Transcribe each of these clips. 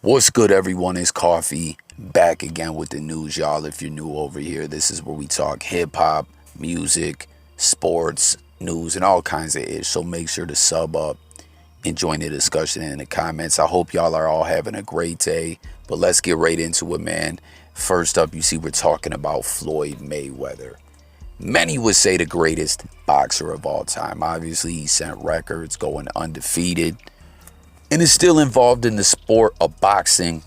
What's good, everyone? It's Coffee back again with the news, y'all. If you're new over here, this is where we talk hip hop, music, sports, news, and all kinds of ish. So make sure to sub up and join the discussion in the comments. I hope y'all are all having a great day. But let's get right into it, man. First up, you see, we're talking about Floyd Mayweather. Many would say the greatest boxer of all time. Obviously, he set records, going undefeated, and is still involved in the sport of boxing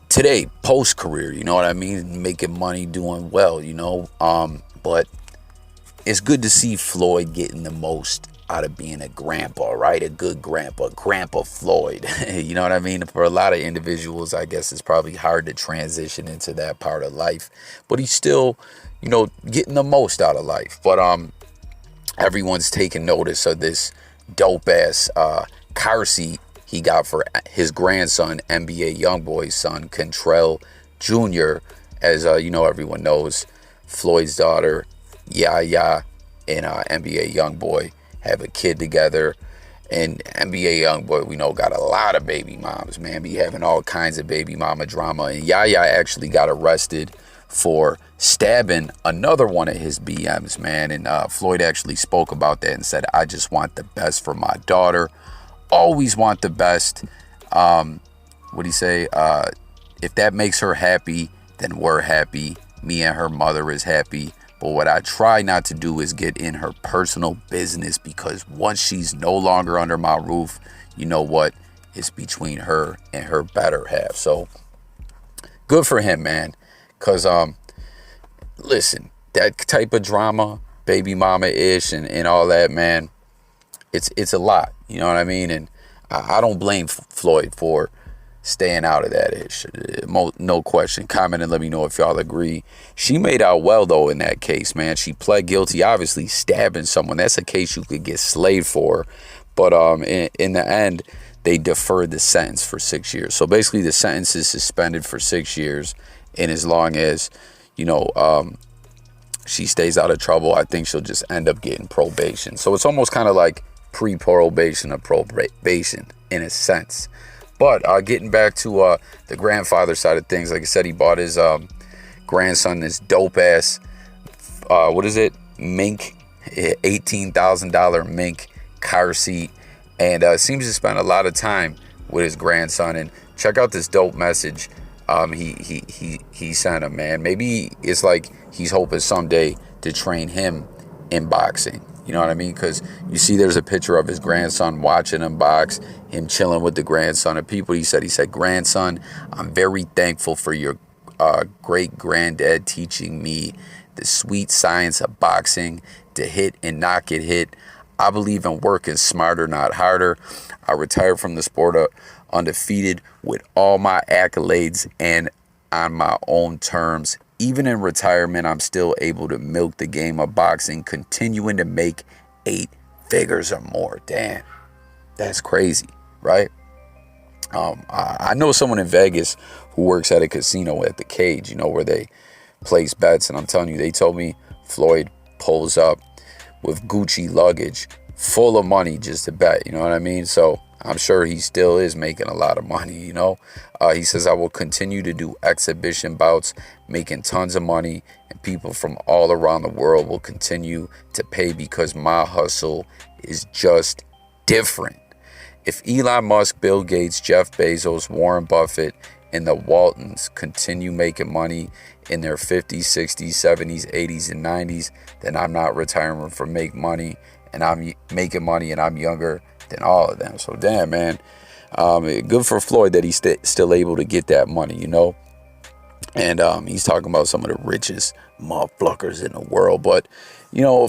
today, post-career, you know what I mean? Making money, doing well, but it's good to see Floyd getting the most out of being a grandpa, right? A good Grandpa Floyd. You know what I mean? For a lot of individuals, I guess it's probably hard to transition into that part of life, but he's still, getting the most out of life. But everyone's taking notice of this dope-ass car seat he got for his grandson, NBA Youngboy's son, Contrell Jr., as everyone knows, Floyd's daughter, Yaya, and NBA Youngboy have a kid together. And NBA Youngboy, we know, got a lot of baby moms, man. Be having all kinds of baby mama drama. And Yaya actually got arrested for stabbing another one of his BMs, man. And Floyd actually spoke about that and said, "I just want the best for my daughter. Always want the best." What'd he say? If that makes her happy, then we're happy. Me and her mother is happy. But what I try not to do is get in her personal business, because once she's no longer under my roof, you know what? It's between her and her better half. So good for him, man. Because, listen, that type of drama, baby mama-ish and all that, man, it's a lot, you know what I mean? And I don't blame Floyd for staying out of that ish. No question. Comment and let me know if y'all agree. She made out well, though, in that case, man. She pled guilty, obviously stabbing someone. That's a case you could get slaved for. But in the end, they deferred the sentence for 6 years. So basically the sentence is suspended for 6 years. And as long as, she stays out of trouble, I think she'll just end up getting probation. So it's almost kind of like pre-probation or probation in a sense. But getting back to the grandfather side of things, like I said, he bought his grandson this dope-ass, mink, $18,000 mink car seat, and seems to spend a lot of time with his grandson. And check out this dope message he sent him, man. Maybe it's like he's hoping someday to train him in boxing. You know what I mean? Because you see there's a picture of his grandson watching him box, him chilling with the grandson. And people, he said, "Grandson, I'm very thankful for your great granddad teaching me the sweet science of boxing, to hit and not get hit. I believe in working smarter, not harder. I retired from the sport undefeated with all my accolades and on my own terms. Even in retirement, I'm still able to milk the game of boxing, continuing to make 8 figures or more." Damn, that's crazy, right? I know someone in Vegas who works at a casino at the Cage, where they place bets. And I'm telling you, they told me Floyd pulls up with Gucci luggage full of money just to bet, you know what I mean? So I'm sure he still is making a lot of money, He says, "I will continue to do exhibition bouts, making tons of money, and people from all around the world will continue to pay because my hustle is just different. If Elon Musk, Bill Gates, Jeff Bezos, Warren Buffett, and the Waltons continue making money in their 50s, 60s, 70s, 80s, and 90s, then I'm not retiring for make money, and I'm making money, and I'm younger than all of them." So damn, man, good for Floyd that he's still able to get that money, and he's talking about some of the richest motherfuckers in the world. But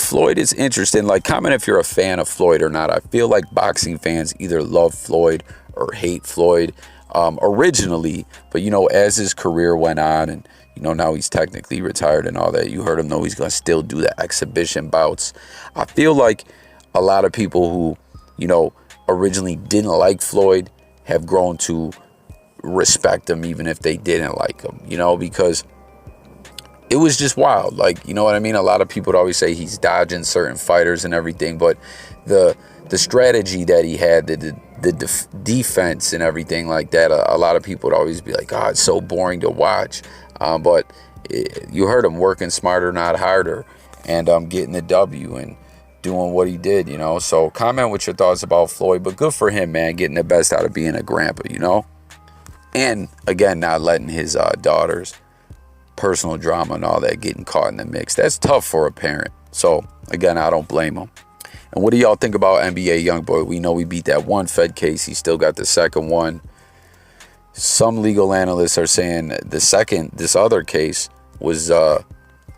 Floyd is interesting. Like, comment if you're a fan of Floyd or not. I feel like boxing fans either love Floyd or hate Floyd originally, but as his career went on, and now he's technically retired and all that, you heard him know he's gonna still do the exhibition bouts. I feel like a lot of people who originally didn't like Floyd have grown to respect him, even if they didn't like him, because it was just wild. Like, you know what I mean? A lot of people would always say he's dodging certain fighters and everything, but the strategy that he had, the the defense and everything like that. A lot of people would always be like, "God, it's so boring to watch," but you heard him working smarter, not harder, and getting the W and doing what he did, you know. So comment with your thoughts about Floyd, but good for him, man, getting the best out of being a grandpa, you know. And again, not letting his daughter's personal drama and all that getting caught in the mix. That's tough for a parent. So again, I don't blame him. And what do y'all think about NBA YoungBoy? We know we beat that one Fed case. He still got the second one. Some legal analysts are saying this other case was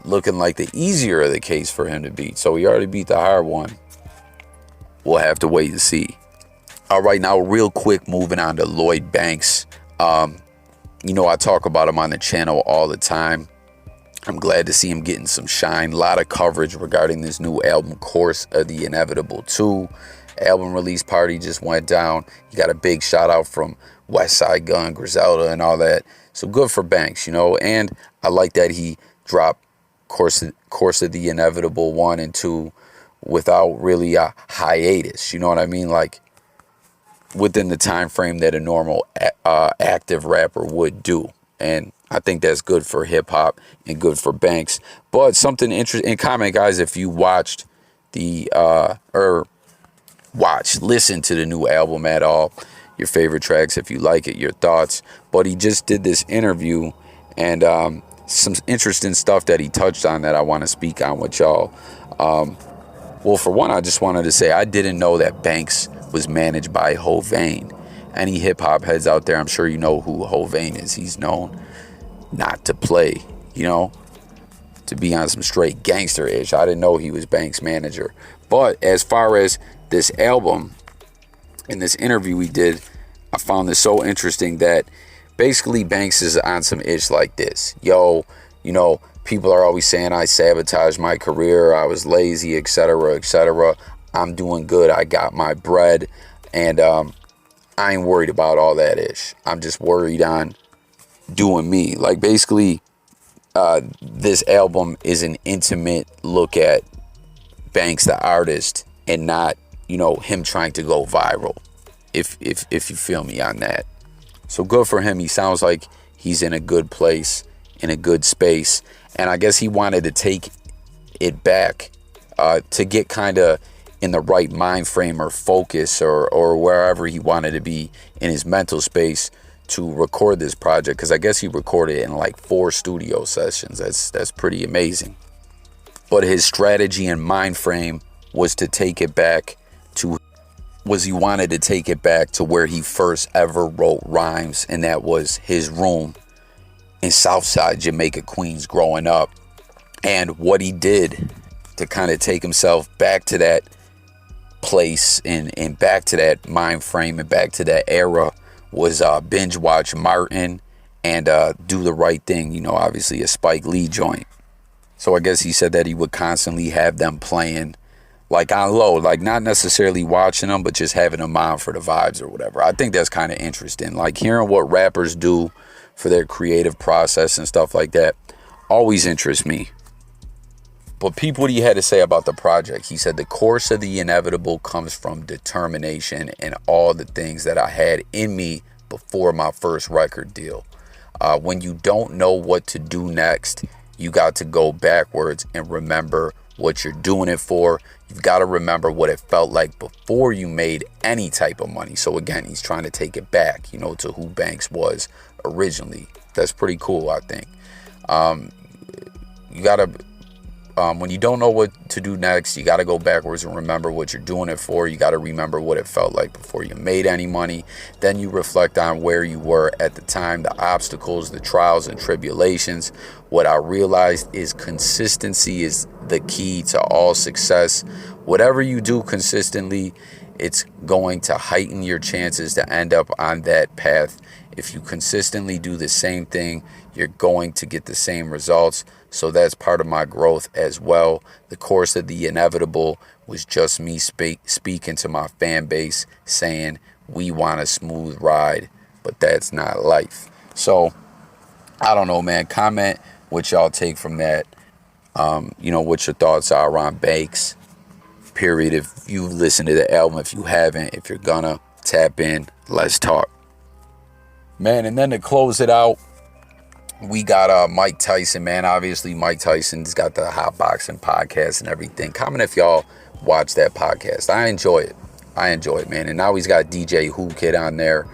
looking like the easier of the case for him to beat. So he already beat the hard one. We'll have to wait and see. All right, now real quick, moving on to Lloyd Banks. You know, I talk about him on the channel all the time. I'm glad to see him getting some shine. A lot of coverage regarding this new album, Course of the Inevitable 2. Album release party just went down. He got a big shout out from West Side Gun, Griselda, and all that. So good for Banks, you know. And I like that he dropped Course of the Inevitable 1 and 2 without really a hiatus. You know what I mean? Like within the time frame that a normal active rapper would do. And I think that's good for hip hop and good for Banks. But something interesting, and comment, guys, if you watched listen to the new album at all, your favorite tracks, if you like it, your thoughts. But he just did this interview and some interesting stuff that he touched on that I want to speak on with y'all. Well, for one, I just wanted to say I didn't know that Banks was managed by Hovain. Any hip hop heads out there, I'm sure you know who Hovain is. He's known not to play, you know, to be on some straight gangster-ish. I didn't know he was Banks' manager. But as far as this album, in this interview we did, I found this so interesting that basically Banks is on some ish like this. Yo, you know, people are always saying I sabotaged my career, I was lazy, etc., etc. I'm doing good, I got my bread, and I ain't worried about all that ish. I'm just worried on doing me. Like basically, this album is an intimate look at Banks the artist and not, you know, him trying to go viral. If you feel me on that. So good for him. He sounds like he's in a good place, in a good space, and I guess he wanted to take it back to get kind of in the right mind frame or focus or wherever he wanted to be in his mental space to record this project, because I guess he recorded it in like 4 studio sessions. That's pretty amazing. But his strategy and mind frame was to take it back to he wanted to take it back to where he first ever wrote rhymes, and that was his room in Southside Jamaica, Queens, growing up. And what he did to kind of take himself back to that place and back to that mind frame and back to that era was binge watch Martin and Do the Right Thing, you know, obviously a Spike Lee joint. So I guess he said that he would constantly have them playing like on low, like not necessarily watching them, but just having them on for the vibes or whatever. I think that's kind of interesting. Like hearing what rappers do for their creative process and stuff like that always interests me. But peep what he had to say about the project. He said, the course of the inevitable comes from determination and all the things that I had in me before my first record deal. When you don't know what to do next, you got to go backwards and remember what you're doing it for. You've got to remember what it felt like before you made any type of money. So again, he's trying to take it back, you know, to who Banks was originally. That's pretty cool, I think. You got to, when you don't know what to do next, you got to go backwards and remember what you're doing it for. You got to remember what it felt like before you made any money. Then you reflect on where you were at the time, the obstacles, the trials and tribulations. What I realized is consistency is the key to all success. Whatever you do consistently, it's going to heighten your chances to end up on that path. If you consistently do the same thing, you're going to get the same results. So that's part of my growth as well. The course of the inevitable was just me speaking to my fan base, saying we want a smooth ride, but that's not life. So I don't know, man. Comment what y'all take from that. You know, what your thoughts are on Banks, period. If you listen to the album, if you haven't, if you're gonna, Tap in. Let's talk. Man, and then to close it out, we got Mike Tyson, man. Obviously, Mike Tyson's got the Hot Boxing podcast and everything. Comment if y'all watch that podcast. I enjoy it, man. And now he's got DJ Who Kid on there.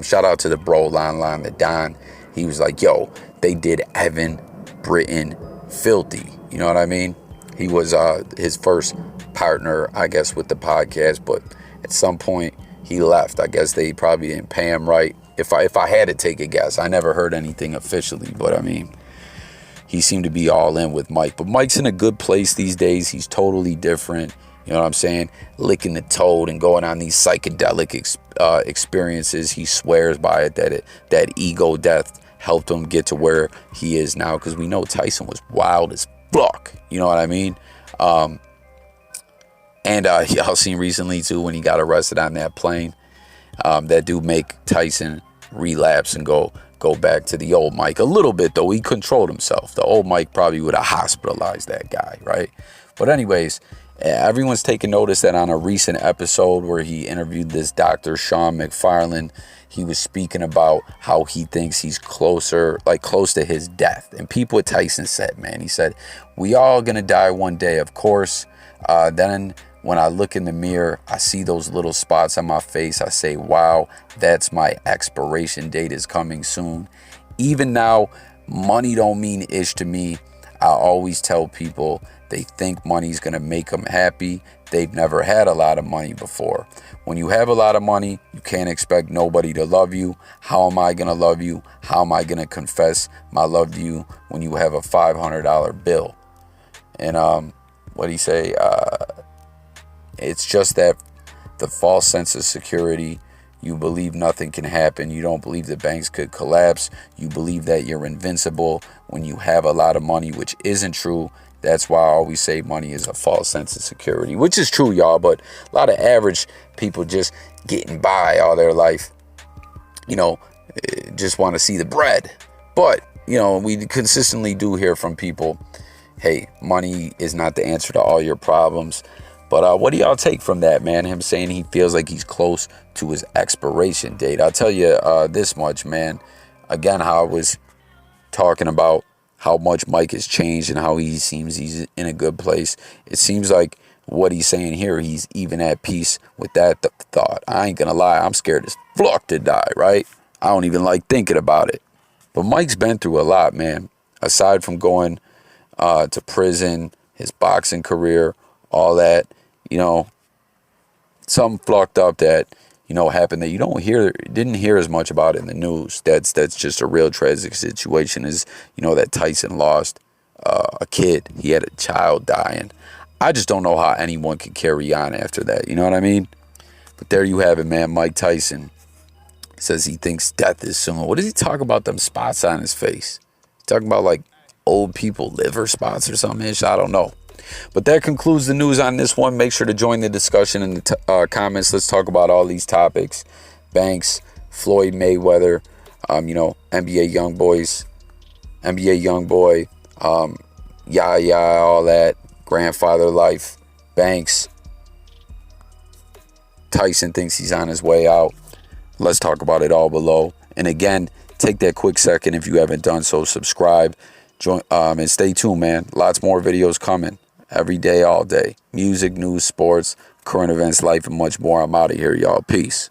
Shout out to the bro, Lon the Don. He was like, yo, they did Evan Britton filthy. You know what I mean? He was his first partner, I guess, with the podcast. But at some point, he left. I guess they probably didn't pay him right. If I had to take a guess, I never heard anything officially, but I mean, he seemed to be all in with Mike. But Mike's in a good place these days. He's totally different. You know what I'm saying? Licking the toad and going on these psychedelic experiences. He swears by it that ego death helped him get to where he is now. Because we know Tyson was wild as fuck. You know what I mean? And y'all seen recently too when he got arrested on that plane. That dude make Tyson relapse and go back to the old Mike a little bit, though. He controlled himself. The old Mike probably would have hospitalized that guy, right? But anyways, everyone's taking notice that on a recent episode where he interviewed this Dr. Sean McFarlane, he was speaking about how he thinks he's close to his death. And peep what Tyson said, man. He said, we all gonna die one day, of course. Then when I look in the mirror, I see those little spots on my face. I say, wow, that's my expiration date is coming soon. Even now, money don't mean ish to me. I always tell people they think money's going to make them happy. They've never had a lot of money before. When you have a lot of money, you can't expect nobody to love you. How am I going to love you? How am I going to confess my love to you when you have a $500 bill? And what'd he say? It's just that the false sense of security. You believe nothing can happen. You don't believe the banks could collapse. You believe that you're invincible when you have a lot of money, which isn't true. That's why I always say money is a false sense of security, which is true, y'all. But a lot of average people just getting by all their life, just want to see the bread. But, we consistently do hear from people, hey, money is not the answer to all your problems. But what do y'all take from that, man? Him saying he feels like he's close to his expiration date. I'll tell you this much, man. Again, how I was talking about how much Mike has changed and how he seems he's in a good place. It seems like what he's saying here, he's even at peace with that thought. I ain't gonna lie, I'm scared as fuck to die, right? I don't even like thinking about it. But Mike's been through a lot, man. Aside from going to prison, his boxing career, all that, something fucked up that, happened that you didn't hear as much about in the news. That's just a real tragic situation is, that Tyson lost a kid. He had a child dying. I just don't know how anyone could carry on after that. You know what I mean? But there you have it, man. Mike Tyson says he thinks death is soon. What does he talk about them spots on his face? Talking about like old people liver spots or something? I don't know. But that concludes the news on this one. Make sure to join the discussion in the comments. Let's talk about all these topics. Banks, Floyd Mayweather, NBA Youngboy, all that. Grandfather life, Banks. Tyson thinks he's on his way out. Let's talk about it all below. And again, take that quick second if you haven't done so. Subscribe, join, and stay tuned, man. Lots more videos coming. Every day, all day. Music, news, sports, current events, life, and much more. I'm out of here, y'all. Peace.